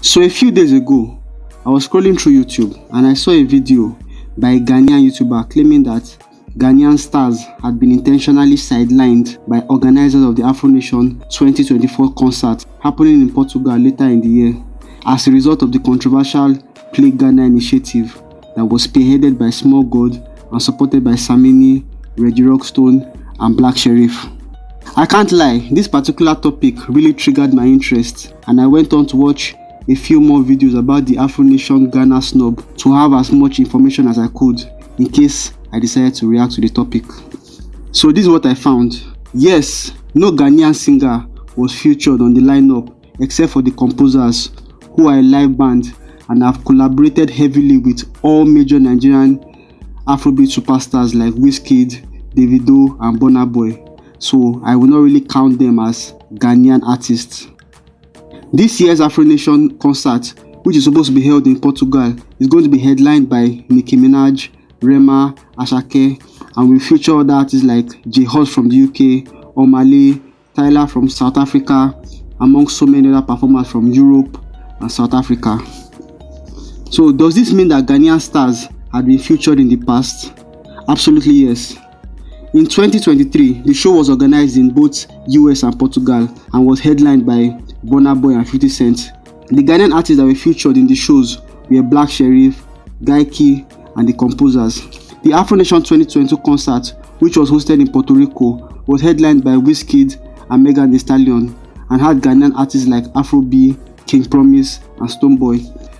So a few days ago, I was scrolling through YouTube and I saw a video by a Ghanaian YouTuber claiming that Ghanaian stars had been intentionally sidelined by organizers of the Afronation 2024 concert happening in Portugal later in the year as a result of the controversial Play Ghana initiative that was spearheaded by Small God and supported by Samini, Reggie Rockstone and Black Sheriff. I can't lie, this particular topic really triggered my interest and I went on to watch a few more videos about the Afronation Ghana snub to have as much information as I could in case I decided to react to the topic. So this is what I found. Yes, no Ghanaian singer was featured on the lineup except for the composers, who are a live band and have collaborated heavily with all major Nigerian Afrobeat superstars like Wizkid, Davido and Burna Boy. So I will not really count them as Ghanaian artists. This year's Afronation concert, which is supposed to be held in Portugal, is going to be headlined by Nicki Minaj, Rema, Asake, and will feature other artists like J Hus from the UK, Omale, Tyler from South Africa, among so many other performers from Europe and South Africa. So does this mean that Ghanaian stars had been featured in the past? Absolutely yes. In 2023, the show was organized in both US and Portugal and was headlined by Burna Boy and 50 Cent. The Ghanaian artists that were featured in the shows were Black Sheriff, Gaiki and the composers. The Afronation 2022 concert, which was hosted in Puerto Rico, was headlined by Wizkid and Megan Thee Stallion and had Ghanaian artists like Afro B, King Promise and Stonebwoy.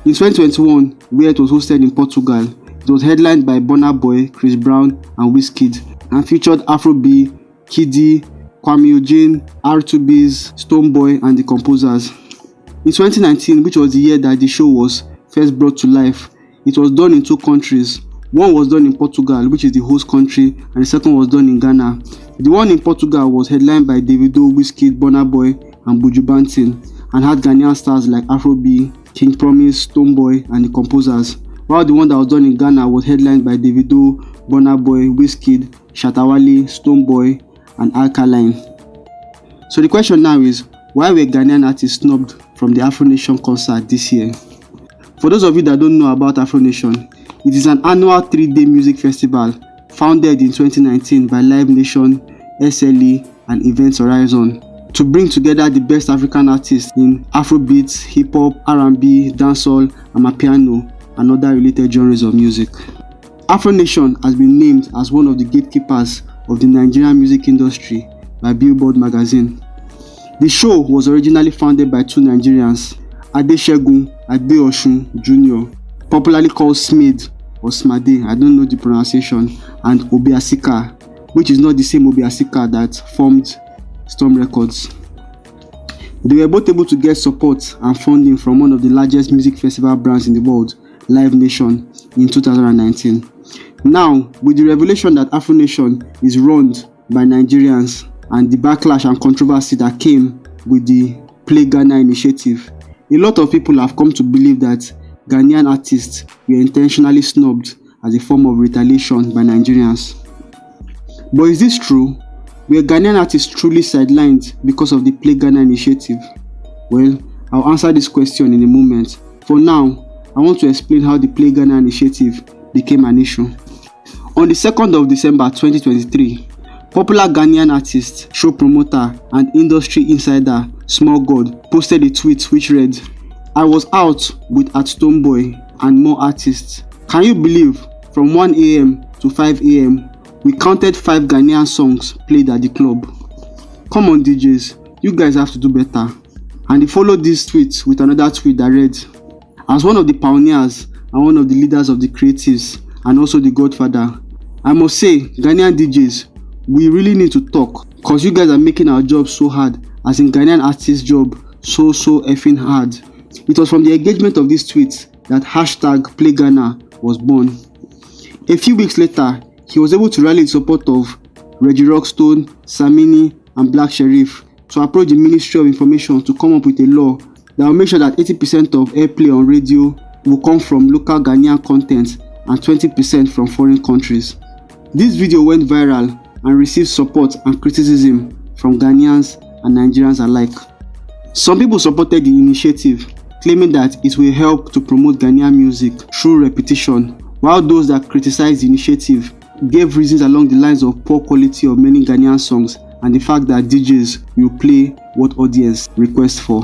In 2021, where it was hosted in Portugal, it was headlined by Burna Boy, Chris Brown and Wizkid and featured Afro B, Kiddy, Kwame Eugene, R2B's, Stonebwoy and the composers. In 2019, which was the year that the show was first brought to life, it was done in two countries. One was done in Portugal, which is the host country, and the second was done in Ghana. The one in Portugal was headlined by Davido, Wizkid, Burna Boy and Buju Banton and had Ghanaian stars like Afro B, King Promise, Stonebwoy and the composers, while the one that was done in Ghana was headlined by Davido, Burna Boy, Wizkid, Shatta Wale, Stonebwoy and Alkaline. So the question now is, why were Ghanaian artists snubbed from the Afronation concert this year? For those of you that don't know about Afronation, it is an annual 3-day music festival founded in 2019 by Live Nation, SLE and Events Horizon to bring together the best African artists in Afrobeats, hip hop, R&B, dancehall, amapiano and other related genres of music. Afronation has been named as one of the gatekeepers of the Nigerian music industry by Billboard magazine. The show was originally founded by two Nigerians, Adesegun Adeosun Jr., popularly called Smid or Smade, I don't know the pronunciation, and Obiasika, which is not the same Obiasika that formed Storm Records. They were both able to get support and funding from one of the largest music festival brands in the world, Live Nation, in 2019. Now, with the revelation that Afronation is run by Nigerians and the backlash and controversy that came with the Play Ghana initiative, a lot of people have come to believe that Ghanaian artists were intentionally snubbed as a form of retaliation by Nigerians. But is this true? Were Ghanaian artists truly sidelined because of the Play Ghana initiative? Well, I'll answer this question in a moment. For now, I want to explain how the Play Ghana initiative became an issue. On the 2nd of December 2023, popular Ghanaian artist, show promoter and industry insider Small God posted a tweet which read, "I was out with Stonebwoy and more artists. Can you believe from 1 a.m. to 5 a.m. we counted 5 Ghanaian songs played at the club? Come on DJs, you guys have to do better." And he followed this tweet with another tweet that read, "As one of the pioneers and one of the leaders of the creatives and also the godfather, I must say, Ghanaian DJs, we really need to talk because you guys are making our job so hard, as in Ghanaian artists' job so effing hard." It was from the engagement of this tweet that #PlayGhana was born. A few weeks later, he was able to rally the support of Reggie Rockstone, Samini and Black Sheriff to approach the Ministry of Information to come up with a law that will make sure that 80% of airplay on radio will come from local Ghanaian content and 20% from foreign countries. This video went viral and received support and criticism from Ghanaians and Nigerians alike. Some people supported the initiative claiming that it will help to promote Ghanaian music through repetition, while those that criticized the initiative gave reasons along the lines of poor quality of many Ghanaian songs and the fact that DJs will play what audience requests for.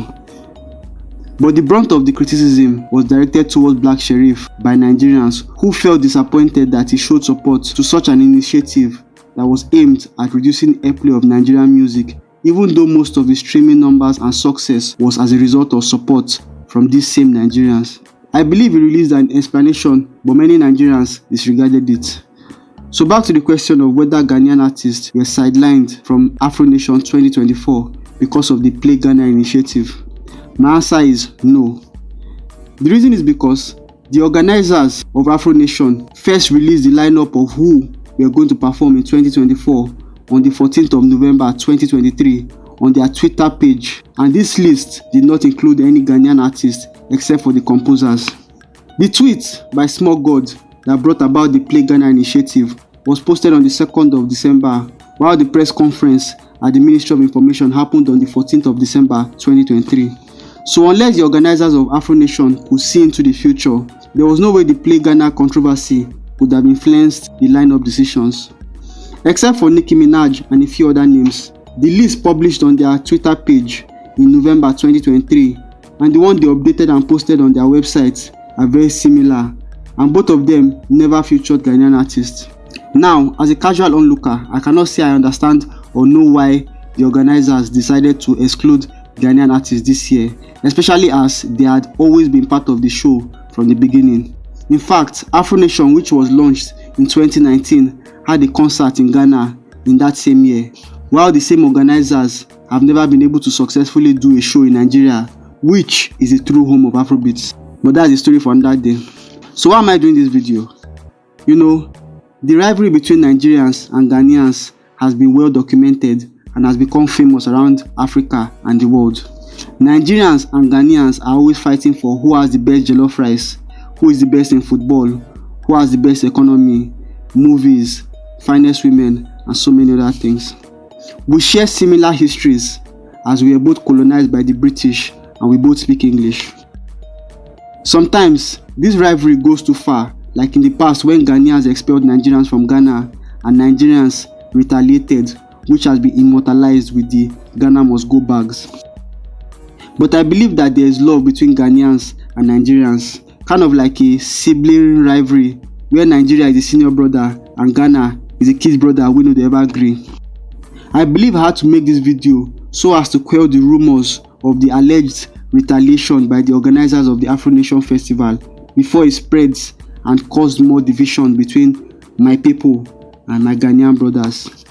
But the brunt of the criticism was directed towards Black Sherif by Nigerians who felt disappointed that he showed support to such an initiative that was aimed at reducing airplay of Nigerian music, even though most of the streaming numbers and success was as a result of support from these same Nigerians. I believe he released an explanation, but many Nigerians disregarded it. So back to the question of whether Ghanaian artists were sidelined from Afronation 2024 because of the Play Ghana initiative. My answer is no. The reason is because the organizers of Afronation first released the lineup of who were going to perform in 2024 on the 14th of November 2023 on their Twitter page, and this list did not include any Ghanaian artists except for the composers. The tweet by Small God that brought about the Play Ghana initiative was posted on the 2nd of December, while the press conference at the Ministry of Information happened on the 14th of December 2023. So unless the organizers of Afronation could see into the future, there was no way the Play Ghana controversy could have influenced the lineup decisions. Except for Nicki Minaj and a few other names, the list published on their Twitter page in November 2023 and the one they updated and posted on their website are very similar, and both of them never featured Ghanaian artists. Now, as a casual onlooker, I cannot say I understand or know why the organizers decided to exclude Ghanaian artists this year, especially as they had always been part of the show from the beginning. In fact, Afro Nation, which was launched in 2019, had a concert in Ghana in that same year, while the same organizers have never been able to successfully do a show in Nigeria, which is a true home of Afrobeats. But that's a story for another day. So why am I doing this video? The rivalry between Nigerians and Ghanaians has been well documented and has become famous around Africa and the world. Nigerians and Ghanaians are always fighting for who has the best jollof rice, who is the best in football, who has the best economy, movies, finest women, and so many other things. We share similar histories as we were both colonized by the British and we both speak English. Sometimes this rivalry goes too far, like in the past when Ghanaians expelled Nigerians from Ghana and Nigerians retaliated, which has been immortalized with the Ghana must go bags. But I believe that there is love between Ghanaians and Nigerians, kind of like a sibling rivalry where Nigeria is the senior brother and Ghana is the kid brother we know they ever agree. I believe I had to make this video so as to quell the rumors of the alleged retaliation by the organizers of the Afro Nation festival before it spreads and caused more division between my people and my Ghanaian brothers.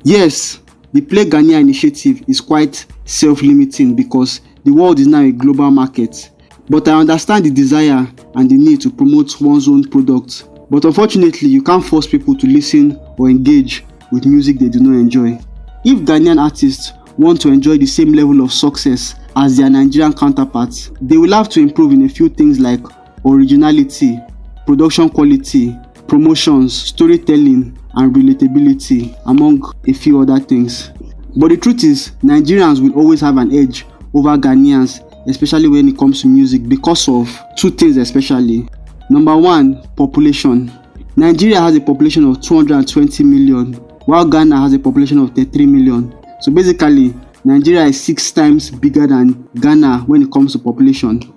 Yes, the Play Ghana initiative is quite self-limiting because the world is now a global market. But I understand the desire and the need to promote one's own product. But unfortunately, you can't force people to listen or engage with music they do not enjoy. If Ghanaian artists want to enjoy the same level of success as their Nigerian counterparts, they will have to improve in a few things like originality, production quality, promotions, storytelling, and relatability, among a few other things. But the truth is, Nigerians will always have an edge over Ghanaians, especially when it comes to music, because of two things especially. Number one, population. Nigeria has a population of 220 million, while Ghana has a population of 33 million. So basically, Nigeria is 6 times bigger than Ghana when it comes to population.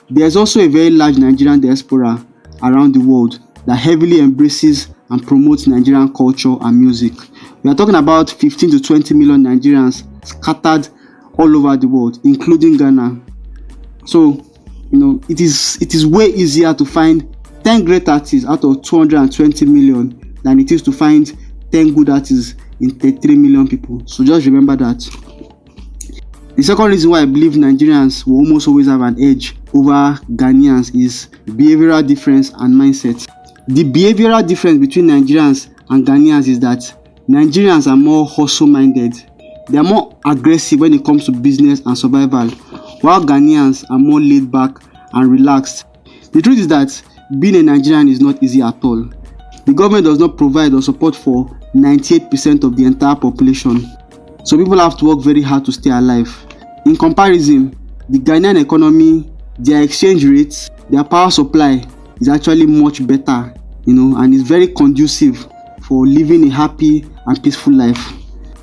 There's also a very large Nigerian diaspora around the world that heavily embraces and promotes Nigerian culture and music. We are talking about 15 to 20 million Nigerians scattered all over the world, including Ghana. So, it is way easier to find 10 great artists out of 220 million than it is to find 10 good artists in 33 million people. So just remember that. The second reason why I believe Nigerians will almost always have an edge over Ghanaians is behavioral difference and mindset. The behavioral difference between Nigerians and Ghanaians is that Nigerians are more hustle-minded. They are more aggressive when it comes to business and survival, while Ghanaians are more laid back and relaxed. The truth is that being a Nigerian is not easy at all. The government does not provide or support for 98% of the entire population. So people have to work very hard to stay alive. In comparison, the Ghanaian economy, their exchange rates, their power supply is actually much better, and is very conducive for living a happy and peaceful life.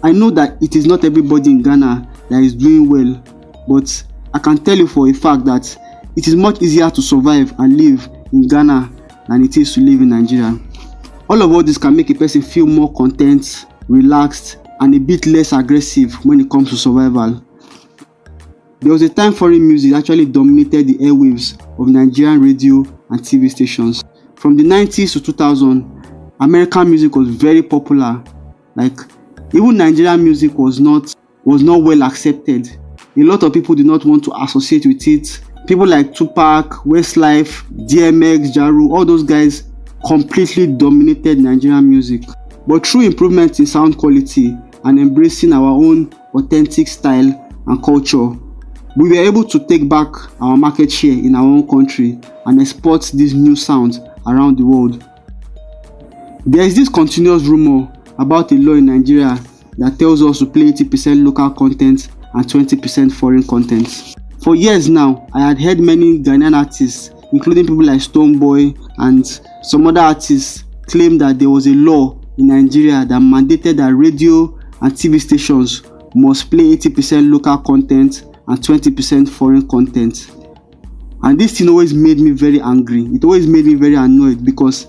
I know that it is not everybody in Ghana that is doing well, but I can tell you for a fact that it is much easier to survive and live in Ghana than it is to live in Nigeria. All of this can make a person feel more content, relaxed, and a bit less aggressive when it comes to survival. There was a time foreign music actually dominated the airwaves of Nigerian radio and TV stations. From the 90s to 2000, American music was very popular. Like, even Nigerian music was not well accepted. A lot of people did not want to associate with it. People like Tupac, Westlife, DMX, Jaru, all those guys completely dominated Nigerian music. But through improvements in sound quality and embracing our own authentic style and culture, we were able to take back our market share in our own country and export these new sounds around the world. There is this continuous rumor about a law in Nigeria that tells us to play 80% local content and 20% foreign content. For years now, I had heard many Ghanaian artists, including people like Stonebwoy and some other artists, claim that there was a law in Nigeria that mandated that radio and TV stations must play 80% local content and 20% foreign content. And this thing always made me very angry. It always made me very annoyed because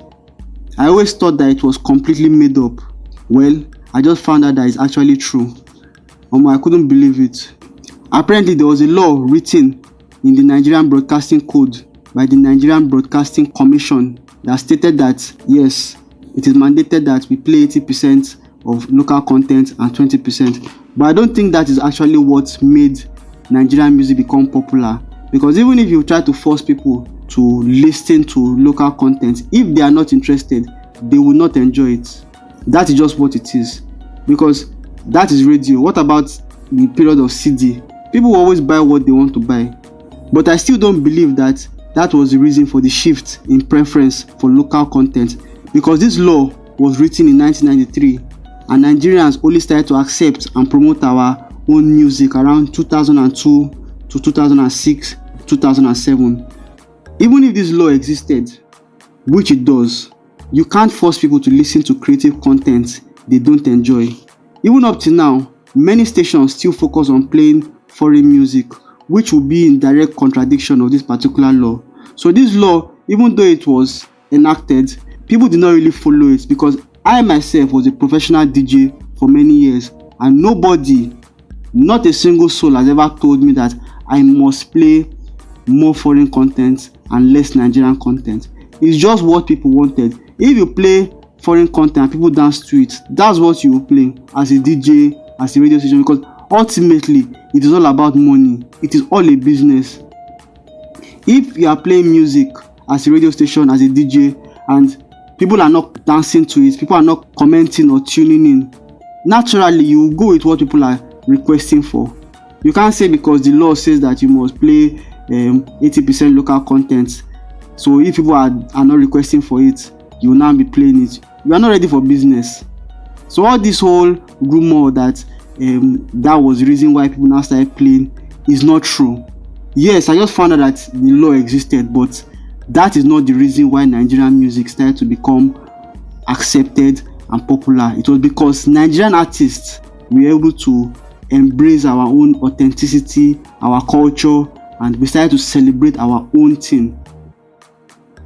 I always thought that it was completely made up. Well, I just found out that it's actually true. I couldn't believe it. Apparently, there was a law written in the Nigerian Broadcasting Code by the Nigerian Broadcasting Commission that stated that, yes, it is mandated that we play 80% of local content and 20%. But I don't think that is actually what made Nigerian music become popular. Because even if you try to force people to listen to local content, if they are not interested, they will not enjoy it. That is just what it is. Because that is radio. What about the period of CD? People will always buy what they want to buy. But I still don't believe that was the reason for the shift in preference for local content. Because this law was written in 1993 and Nigerians only started to accept and promote our own music around 2002 to 2006, 2007. Even if this law existed, which it does, you can't force people to listen to creative content they don't enjoy. Even up to now, many stations still focus on playing foreign music, which will be in direct contradiction of this particular law. So this law, even though it was enacted, people did not really follow it because I myself was a professional DJ for many years and nobody, not a single soul has ever told me that I must play more foreign content and less Nigerian content. It's just what people wanted. If you play foreign content and people dance to it, that's what you will play as a DJ, as a radio station, because ultimately it is all about money. It is all a business. If you are playing music as a radio station, as a DJ, and people are not dancing to it, people are not commenting or tuning in, naturally you will go with what people are requesting for. You can't say because the law says that you must play 80% local content, so if people are not requesting for it, you will now be playing it. You are not ready for business. So all this whole rumor that that was the reason why people now started playing is not true. Yes, I just found out that the law existed, but that is not the reason why Nigerian music started to become accepted and popular. It was because Nigerian artists were able to embrace our own authenticity, our culture, and we started to celebrate our own thing.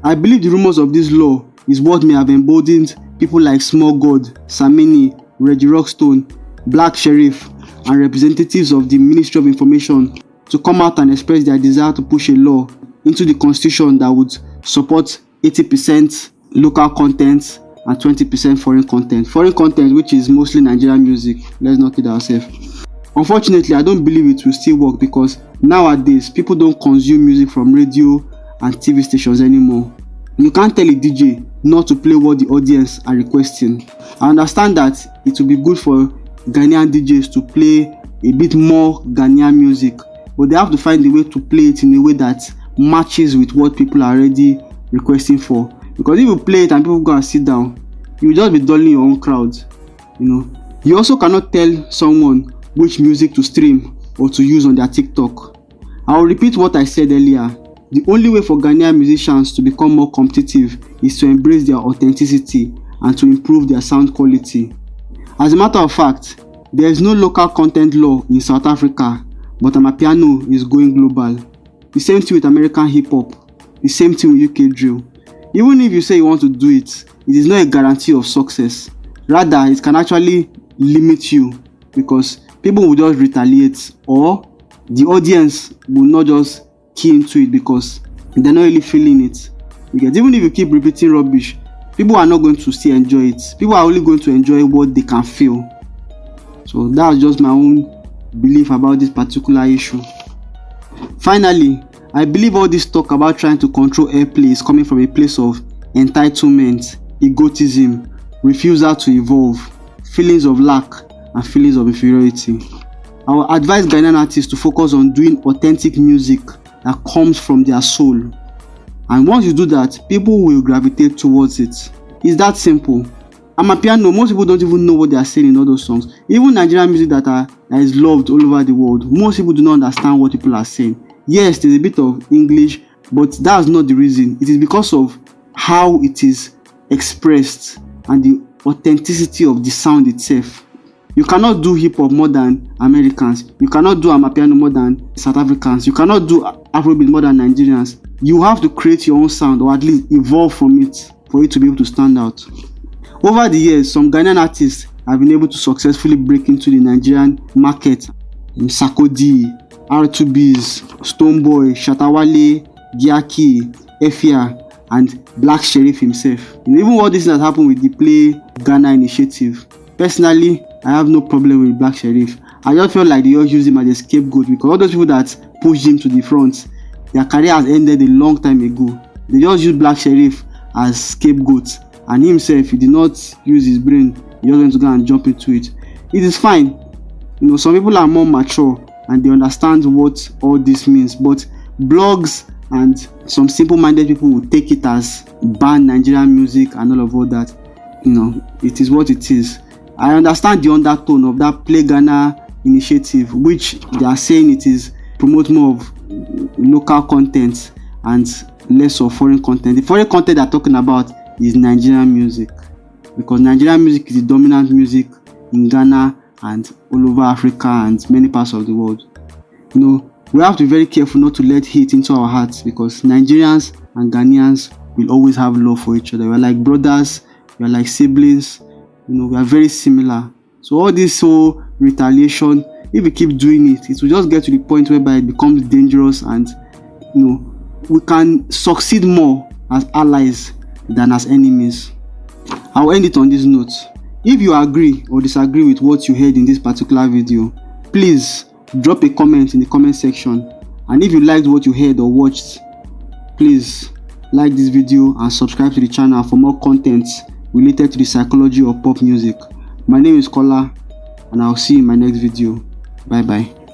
I believe the rumors of this law is what may have emboldened people like Small God, Samini, Reggie Rockstone, Black Sheriff, and representatives of the Ministry of Information to come out and express their desire to push a law into the constitution that would support 80% local content and 20% foreign content. Foreign content, which is mostly Nigerian music. Let's not kid ourselves. Unfortunately, I don't believe it will still work because nowadays people don't consume music from radio and TV stations anymore. You can't tell a DJ not to play what the audience are requesting. I understand that it will be good for Ghanaian DJs to play a bit more Ghanaian music, but they have to find a way to play it in a way that matches with what people are already requesting for. Because if you play it and people go and sit down, you will just be dulling your own crowd. You also cannot tell someone which music to stream or to use on their TikTok. I'll repeat what I said earlier. The only way for Ghanaian musicians to become more competitive is to embrace their authenticity and to improve their sound quality. As a matter of fact, there is no local content law in South Africa, but Amapiano is going global. The same thing with American hip hop, the same thing with UK drill. Even if you say you want to do it, it is not a guarantee of success. Rather, it can actually limit you because people will just retaliate, or the audience will not just key into it because they're not really feeling it. Because even if you keep repeating rubbish, people are not going to still enjoy it. People are only going to enjoy what they can feel. So that's just my own belief about this particular issue. Finally, I believe all this talk about trying to control airplay is coming from a place of entitlement, egotism, refusal to evolve, feelings of lack, and feelings of inferiority. I will advise Ghanaian artists to focus on doing authentic music that comes from their soul. And once you do that, people will gravitate towards it. It's that simple. Amapiano, most people don't even know what they are saying in all those songs. Even Nigerian music that is loved all over the world, most people do not understand what people are saying. Yes, there's a bit of English, but that's not the reason. It is because of how it is expressed and the authenticity of the sound itself. You cannot do hip hop more than Americans. You cannot do Amapiano more than South Africans. You cannot do Afrobeat more than Nigerians. You have to create your own sound, or at least evolve from it for it to be able to stand out. Over the years, some Ghanaian artists have been able to successfully break into the Nigerian market. Sakodi, R2Bs, Stonebwoy, Shatawale, Giaki, Efia, and Black Sheriff himself. And even all this has happened with the Play Ghana initiative. Personally, I have no problem with Black Sheriff. I just feel like they all use him as a scapegoat because all those people that pushed him to the front, their career has ended a long time ago. They just use Black Sheriff as scapegoat, and himself, he did not use his brain. He just went to go and jump into it. It is fine. Some people are more mature and they understand what all this means, but blogs and some simple-minded people will take it as ban Nigerian music and all that. It is what it is. I understand the undertone of that Play Ghana initiative, which they are saying it is promote more of local content and less of foreign content. The foreign content they're talking about is Nigerian music, because Nigerian music is the dominant music in Ghana and all over Africa and many parts of the world. We have to be very careful not to let hate into our hearts, because Nigerians and Ghanaians will always have love for each other. We're like brothers, we're like siblings, we are very similar. So all this whole retaliation, if we keep doing it, it will just get to the point whereby it becomes dangerous, and we can succeed more as allies than as enemies. I'll end it on this note. If you agree or disagree with what you heard in this particular video, please drop a comment in the comment section. And if you liked what you heard or watched, please like this video and subscribe to the channel for more content related to the psychology of pop music. My name is Kola, and I'll see you in my next video. Bye bye.